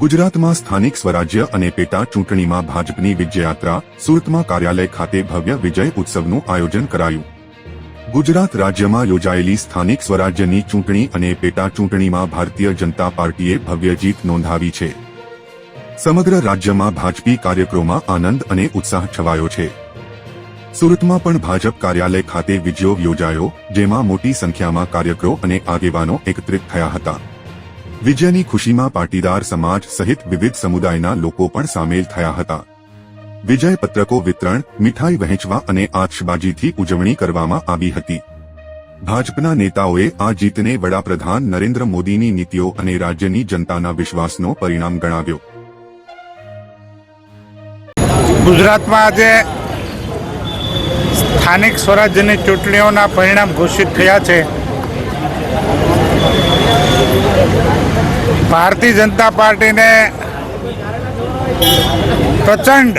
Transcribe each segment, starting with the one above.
ગુજરાતમાં સ્થાનિક સ્વરાજ્ય અને પેટા ચૂંટણીમાં ભાજપની વિજયયાત્રા સુરતમાં કાર્યાલય ખાતે ભવ્ય વિજય ઉત્સવનું આયોજન કરાયું। ગુજરાત રાજ્યમાં યોજાયેલી સ્થાનિક સ્વરાજ્યની ચૂંટણી અને પેટા ચૂંટણીમાં ભારતીય જનતા પાર્ટીએ ભવ્ય જીત નોંધાવી છે। સમગ્ર રાજ્યમાં ભાજપી કાર્યક્રમોમાં આનંદ અને ઉત્સાહ છવાયો છે। સુરતમાં પણ ભાજપ કાર્યાલય ખાતે વિજય યોજાયો, જેમાં મોટી સંખ્યામાં કાર્યકરો અને આગેવાનો એકત્રિત થયા હતા। વિજયની ખુશીમાં પાટીદાર સમાજ સહિત વિવિધ સમુદાયના લોકો પણ સામેલ થયા હતા। વિજય પત્રકો વિતરણ, મીઠાઈ વહેંચવા અને આતશબાજીથી ઉજવણી કરવામાં આવી હતી। ભાજપના નેતાઓએ આ જીતને વડાપ્રધાન નરેન્દ્ર મોદીની નીતિઓ અને રાજ્યની જનતાના વિશ્વાસનો પરિણામ ગણાવ્યો। ગુજરાતમાં આજે સ્થાનિક સ્વરાજ્યની ચૂંટણીઓના પરિણામ ઘોષિત થયા છે। ભારતીય જનતા પાર્ટીને પ્રચંડ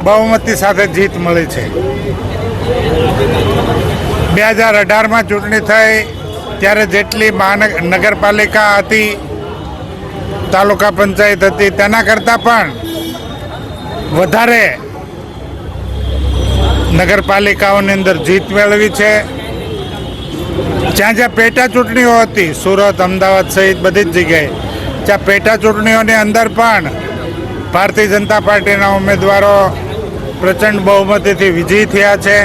બહુમતી સાથે જીત મળી છે। 2018માં ચૂંટણી થઈ ત્યારે જેટલી નગરપાલિકા હતી, તાલુકા પંચાયત હતી, તેના કરતાં પણ વધારે નગરપાલિકાઓની અંદર જીત મેળવી છે। જ્યાં પેટા ચૂંટણીઓ હતી, સુરત, અમદાવાદ સહિત બધી જ જગ્યાએ, જ્યાં પેટા ચૂંટણીઓની અંદર પણ ભારતીય જનતા પાર્ટીના ઉમેદવારો પ્રચંડ બહુમતીથી વિજયી થયા છે।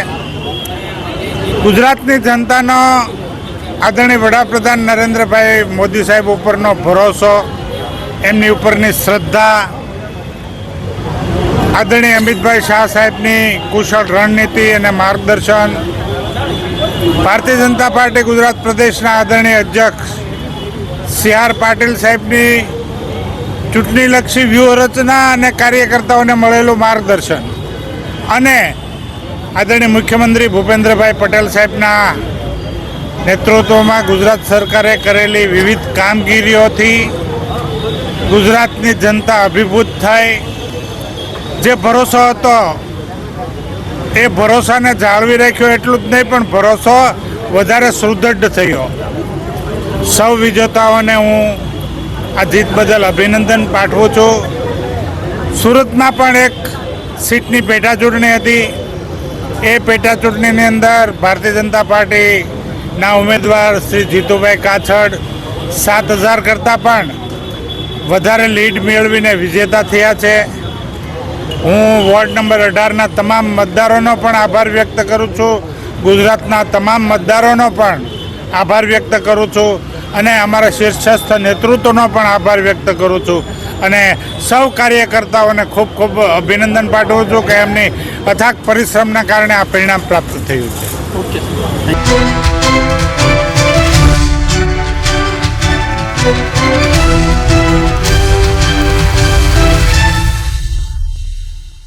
ગુજરાતની જનતાનો આદરણીય વડાપ્રધાન નરેન્દ્રભાઈ મોદી સાહેબ ઉપરનો ભરોસો, એમની ઉપરની શ્રદ્ધા, આદરણીય અમિતભાઈ શાહ સાહેબની કુશળ રણનીતિ અને માર્ગદર્શન, ભારતીય જનતા પાર્ટી ગુજરાત પ્રદેશના આદરણીય અધ્યક્ષ સી.આર. પાટીલ સાહેબની ચૂંટણીલક્ષી વ્યૂહરચના અને કાર્યકર્તાઓને મળેલું માર્ગદર્શન અને આદરણીય મુખ્યમંત્રી ભૂપેન્દ્રભાઈ પટેલ સાહેબના નેતૃત્વમાં ગુજરાત સરકારે કરેલી વિવિધ કામગીરીઓથી ગુજરાતની જનતા અભિભૂત થઈ। જે ભરોસો હતો એ ભરોસાને જાળવી રાખ્યો, એટલું જ નહીં પણ ભરોસો વધારે સુદૃઢ થયો। સૌ વિજેતાઓને હું આ જીત બદલ અભિનંદન પાઠવું છું। સુરતમાં પણ એક સીટની પેટા ચૂંટણી હતી। એ પેટા ચૂંટણીની અંદર ભારતીય જનતા પાર્ટીના ઉમેદવાર શ્રી જીતુભાઈ કાછડ 7,000 કરતાં પણ વધારે લીડ મેળવીને વિજેતા થયા છે। હું વોર્ડ નંબર 18ના તમામ મતદારોનો પણ આભાર વ્યક્ત કરું છું, ગુજરાતના તમામ મતદારોનો પણ આભાર વ્યક્ત કરું છું અને અમારા શીર્ષસ્થ નેતૃત્વનો પણ આભાર વ્યક્ત કરું છું અને સૌ કાર્યકર્તાઓને ખૂબ ખૂબ અભિનંદન પાઠવું છું કે એમની અથાગ પરિશ્રમના કારણે આ પરિણામ પ્રાપ્ત થયું છે। ઓકે।